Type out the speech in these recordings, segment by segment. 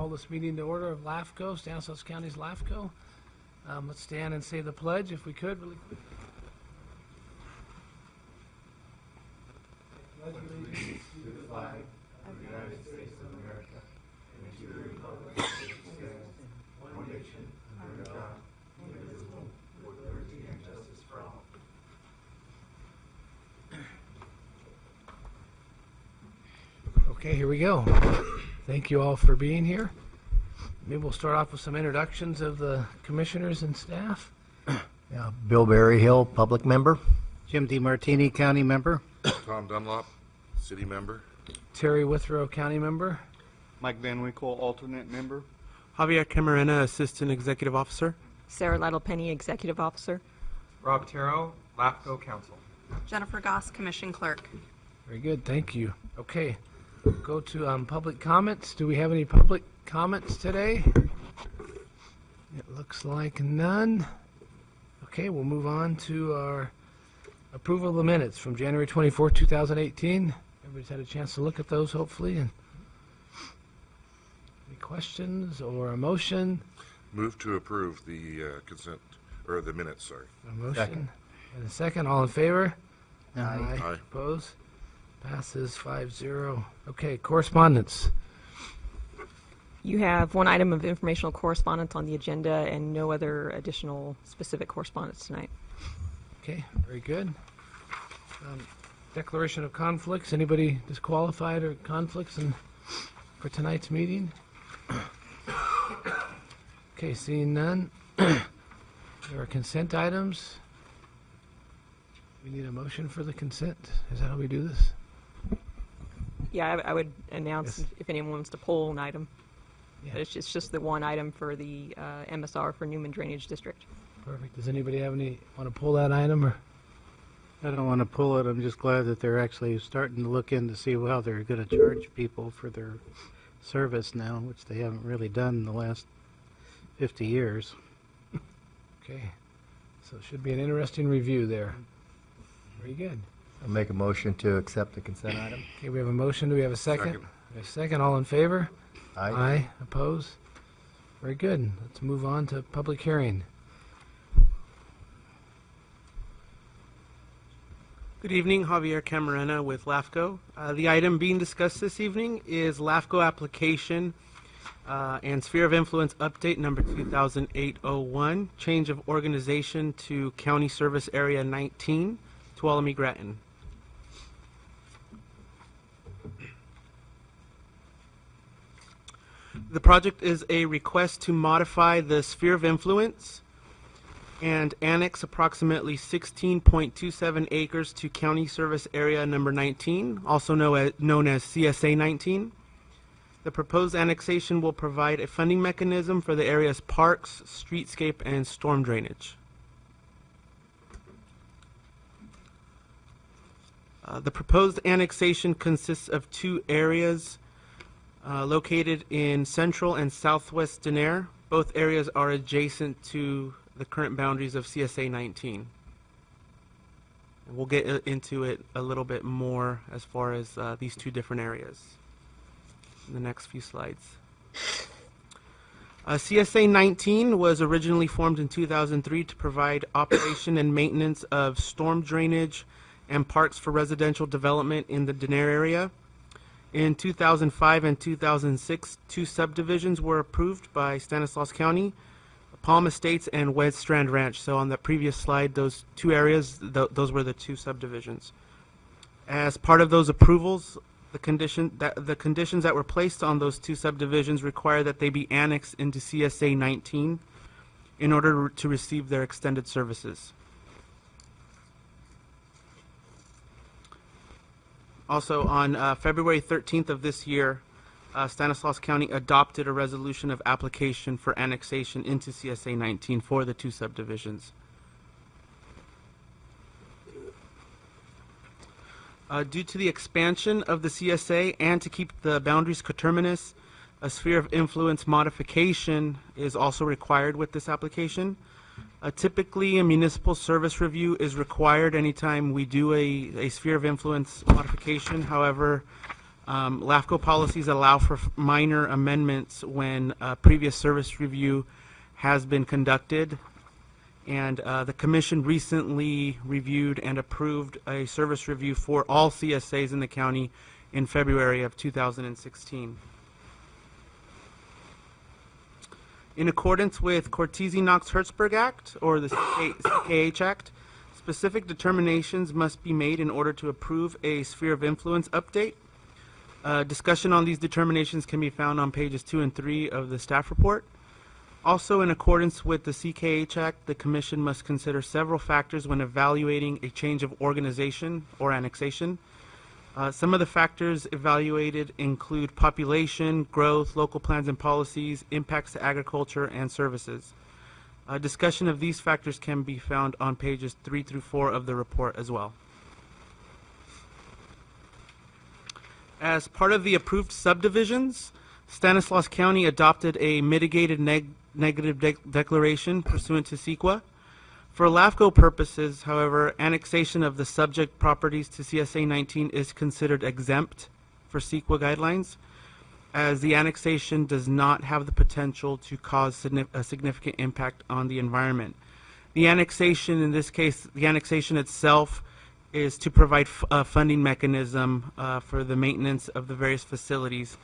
call this meeting to order of LAFCO, Stanislaus County's LAFCO. Let's stand and say the pledge if we could really quick. Pledge allegiance to the flag of the United States of America and to the republic for which it stands, one nation, under God, indivisible, with liberty and justice for all. Okay, here we go. Thank you all for being here. Maybe we'll start off with some introductions of the commissioners and staff. Yeah, Bill Berryhill, public member. Jim DiMartini, county member. Tom Dunlop, city member. Terry Withrow, county member. Mike Van Winkle, alternate member. Javier Camarena, assistant executive officer. Sarah Lytle-Penny, executive officer. Rob Terrell, LAFCO counsel. Jennifer Goss, commission clerk. Very good, thank you. Okay, go to public comments. Do we have any public comments today? It looks like none. Okay, we'll move on to our approval of the minutes from January 24, 2018. Everybody's had a chance to look at those, hopefully. And any questions or a motion? Move to approve the consent, or the minutes, sorry. A motion Second. and a second. All in favor? Aye. Aye. Opposed? Passes 5-0. Okay, correspondence. You have one item of informational correspondence on the agenda and no other additional specific correspondence tonight. Okay, very good. Declaration of conflicts. Anybody disqualified or conflicts for tonight's meeting? Okay, seeing none. There are consent items. We need a motion for the consent. Is that how we do this? Yeah, I would announce Yes. if anyone wants to pull an item. Yeah. But it's just the one item for the MSR for Newman Drainage District. Perfect. Does anybody want to pull that item? Or I don't want to pull it. I'm just glad that they're actually starting to look in to see how they're going to charge people for their service now, which they haven't really done in the last 50 years. okay, so it should be an interesting review there. Very good. I'll make a motion to accept the consent item. Okay, we have a motion. Do we have a second? Second. We have a second. All in favor? Aye. Opposed? Very good. Let's move on to public hearing. Good evening, Javier Camarena with LAFCO. The item being discussed this evening is LAFCO application and sphere of influence update number 2008-01, change of organization to County Service Area 19, Tuolumne Grattan. The project is a request to modify the sphere of influence and annex approximately 16.27 acres to County Service Area number 19, also known as CSA 19. The proposed annexation will provide a funding mechanism for the area's parks, streetscape, and storm drainage. The proposed annexation consists of two areas located in central and southwest Denair. Both areas are adjacent to the current boundaries of CSA 19. And we'll get into it a little bit more as far as these two different areas in the next few slides. CSA 19 was originally formed in 2003 to provide operation and maintenance of storm drainage and parks for residential development in the Denair area. In 2005 and 2006, two subdivisions were approved by Stanislaus County, Palm Estates and West Strand Ranch. So on the previous slide, those two areas, those were the two subdivisions. As part of those approvals, the conditions that were placed on those two subdivisions require that they be annexed into CSA 19 in order to receive their extended services. Also, on February 13th of this year, Stanislaus County adopted a resolution of application for annexation into CSA 19 for the two subdivisions. Due to the expansion of the CSA and to keep the boundaries coterminous, a sphere of influence modification is also required with this application. Typically, a municipal service review is required anytime we do a sphere of influence modification. However, LAFCO policies allow for minor amendments when a previous service review has been conducted. And the Commission recently reviewed and approved a service review for all CSAs in the county in February of 2016. In accordance with Cortese-Knox-Hertzberg Act, or the CKH Act, specific determinations must be made in order to approve a sphere of influence update. Discussion on these determinations can be found on pages 2 and 3 of the staff report. Also, in accordance with the CKH Act, the Commission must consider several factors when evaluating a change of organization or annexation. Some of the factors evaluated include population, growth, local plans and policies, impacts to agriculture and services. A discussion of these factors can be found on pages 3 through 4 of the report as well. As part of the approved subdivisions, Stanislaus County adopted a mitigated negative declaration pursuant to CEQA. For LAFCO purposes, however, annexation of the subject properties to CSA 19 is considered exempt for CEQA guidelines, as the annexation does not have the potential to cause a significant impact on the environment. The annexation, in this case, the annexation itself is to provide a funding mechanism for the maintenance of the various facilities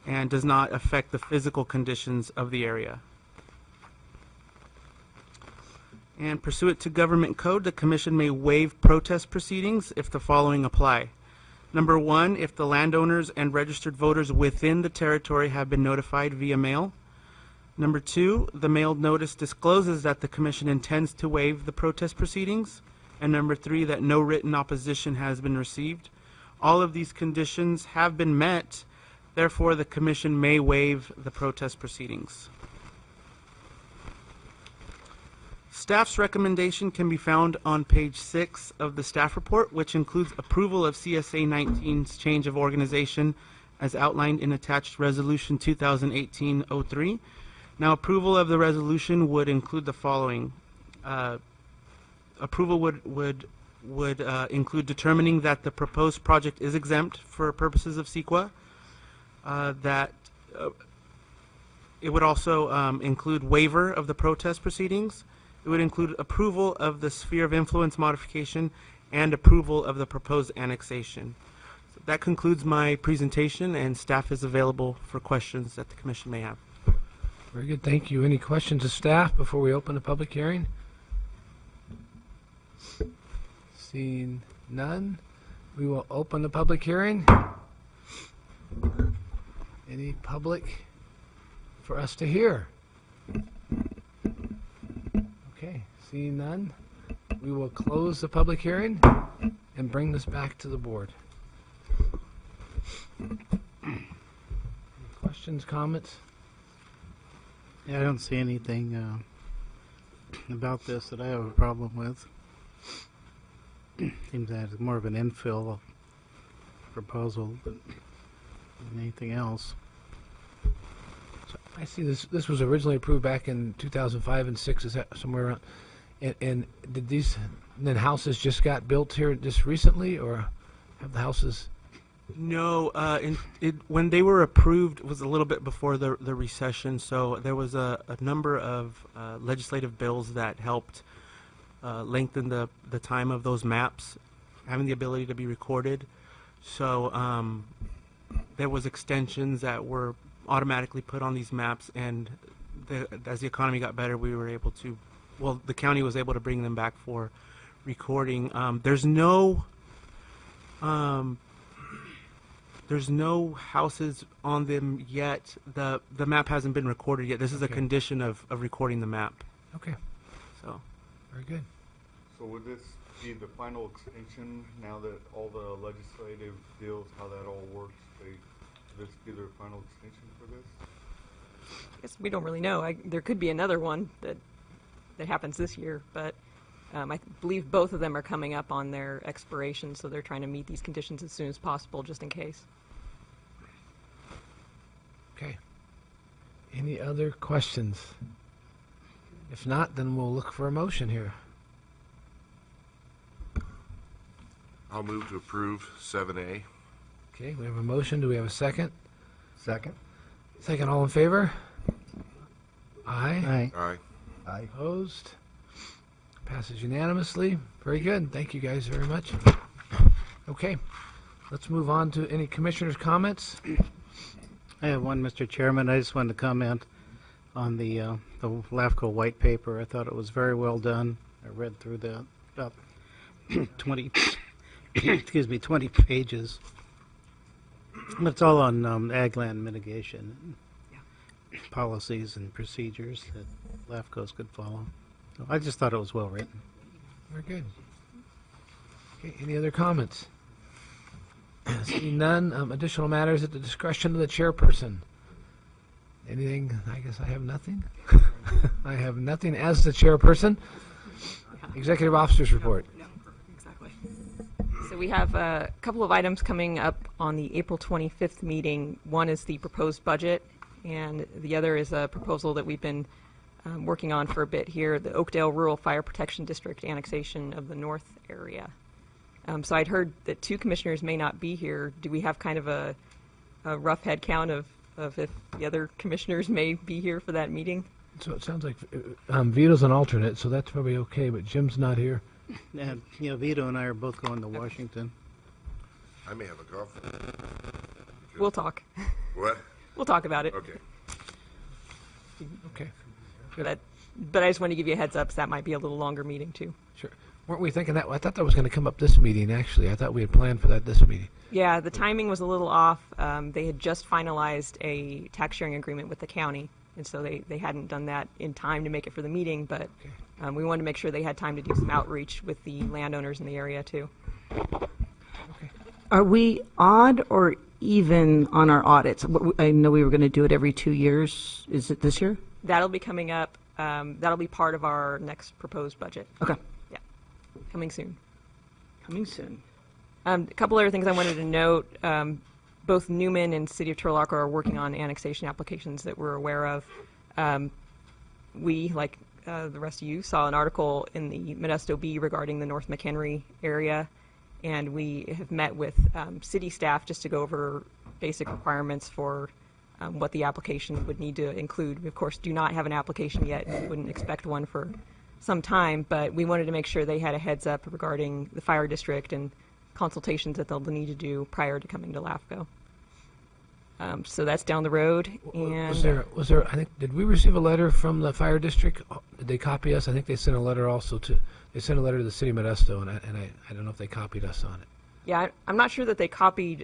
and does not affect the physical conditions of the area. And pursuant to government code, the Commission may waive protest proceedings if the following apply. Number 1, if the landowners and registered voters within the territory have been notified via mail. Number 2, the mailed notice discloses that the Commission intends to waive the protest proceedings. And number 3, that no written opposition has been received. All of these conditions have been met, therefore the Commission may waive the protest proceedings. Staff's recommendation can be found on page 6 of the staff report, which includes approval of CSA 19's change of organization as outlined in attached resolution 2018-03. Now, approval of the resolution would include the following. Approval would include determining that the proposed project is exempt for purposes of CEQA, that it would also include waiver of the protest proceedings. It would include approval of the sphere of influence modification and approval of the proposed annexation. So that concludes my presentation, and staff is available for questions that the Commission may have. Very good, thank you. Any questions of staff before we open the public hearing? Seeing none, we will open the public hearing. Any public for us to hear? Okay, seeing none, we will close the public hearing and bring this back to the board. Any questions, comments? Yeah, I don't see anything about this that I have a problem with. Seems that it's more of an infill proposal than anything else. So I see this was originally approved back in 2005 and 6. Is that somewhere around? And did these then houses just got built here just recently, or have the houses? No, when they were approved, it was a little bit before the recession, so there was a number of legislative bills that helped lengthen the time of those maps, having the ability to be recorded. So there was extensions that were automatically put on these maps, and as the economy got better, we were able to, well, the county was able to bring them back for recording. There's no houses on them yet. The map hasn't been recorded yet. This is a condition of recording the map. Okay, So. very good. So would this be the final extension now that all the legislative deals, how that all works? Would this be their final extension for this? I guess we don't really know. There could be another one that happens this year, but I believe both of them are coming up on their expiration, so they're trying to meet these conditions as soon as possible, just in case. Okay. Any other questions? If not, then we'll look for a motion here. I'll move to approve 7A. Okay, we have a motion. Do we have a second? Second. Second, all in favor? Aye. Aye. Aye. Aye. Opposed? Passes unanimously. Very good. Thank you guys very much. Okay, let's move on to any commissioners' comments. I have one, Mr. Chairman. I just wanted to comment on the LAFCO white paper. I thought it was very well done. I read through the about 20, excuse me, 20 pages. It's all on ag land mitigation, policies and procedures that LAFCOs could follow. So I just thought it was well written. Very good. Okay, any other comments? Seeing none, additional matters at the discretion of the chairperson. Anything? I guess I have nothing. I have nothing as the chairperson. Executive officers report. Exactly. So we have a couple of items coming up on the April 25th meeting. One is the proposed budget, and the other is a proposal that we've been working on for a bit here, the Oakdale Rural Fire Protection District annexation of the north area. So I'd heard that 2 commissioners may not be here. Do we have kind of a rough head count of if the other commissioners may be here for that meeting? So it sounds like Vito's an alternate, so that's probably okay, but Jim's not here. And, Vito and I are both going to Washington. I may have a conflict. We'll talk. What? We'll talk about it. Okay. Okay, But I just want to give you a heads up, so that might be a little longer meeting too. sure. Weren't we thinking that? I thought that was going to come up this meeting, actually. I thought we had planned for that this meeting. Yeah, the timing was a little off. They had just finalized a tax sharing agreement with the county, and so they hadn't done that in time to make it for the meeting, but we wanted to make sure they had time to do some outreach with the landowners in the area too. Are we odd or even on our audits? I know we were going to do it every 2 years. Is it this year? That'll be coming up. That'll be part of our next proposed budget. Okay. Yeah, coming soon. Coming soon. A couple other things I wanted to note. Both Newman and City of Turlock are working on annexation applications that we're aware of. We, like the rest of you, saw an article in the Modesto Bee regarding the North McHenry area, and we have met with city staff just to go over basic requirements for what the application would need to include. We, of course, do not have an application yet. We wouldn't expect one for some time, but we wanted to make sure they had a heads up regarding the fire district and consultations that they'll need to do prior to coming to LAFCO. So that's down the road. And Was there? I think, did we receive a letter from the fire district? Did they copy us? I think they sent a letter also to. They sent a letter to the city of Modesto, and I don't know if they copied us on it. yeah, I'm not sure that they copied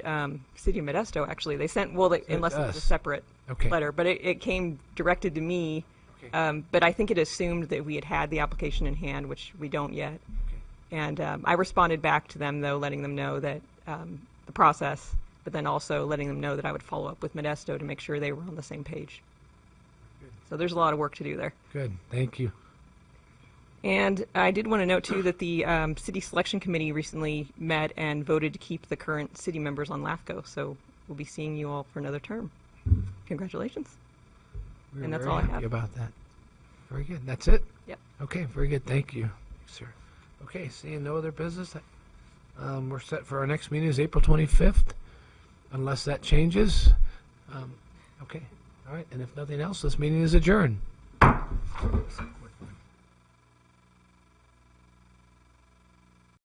City of Modesto. Actually, they sent unless it was a separate letter, but it came directed to me. But I think it assumed that we had the application in hand, which we don't yet. And I responded back to them, though, letting them know that the process, but then also letting them know that I would follow up with Modesto to make sure they were on the same page. So there's a lot of work to do there. Good, thank you. And I did want to note, too, that the City Selection Committee recently met and voted to keep the current city members on LAFCO. So we'll be seeing you all for another term. Congratulations. We're that's very all I happy have. about that. Very good. That's it? Yep. Okay, very good. Thank you, sir. Okay, seeing no other business, we're set for our next meeting is April 25th, unless that changes. Okay, all right. And if nothing else, this meeting is adjourned.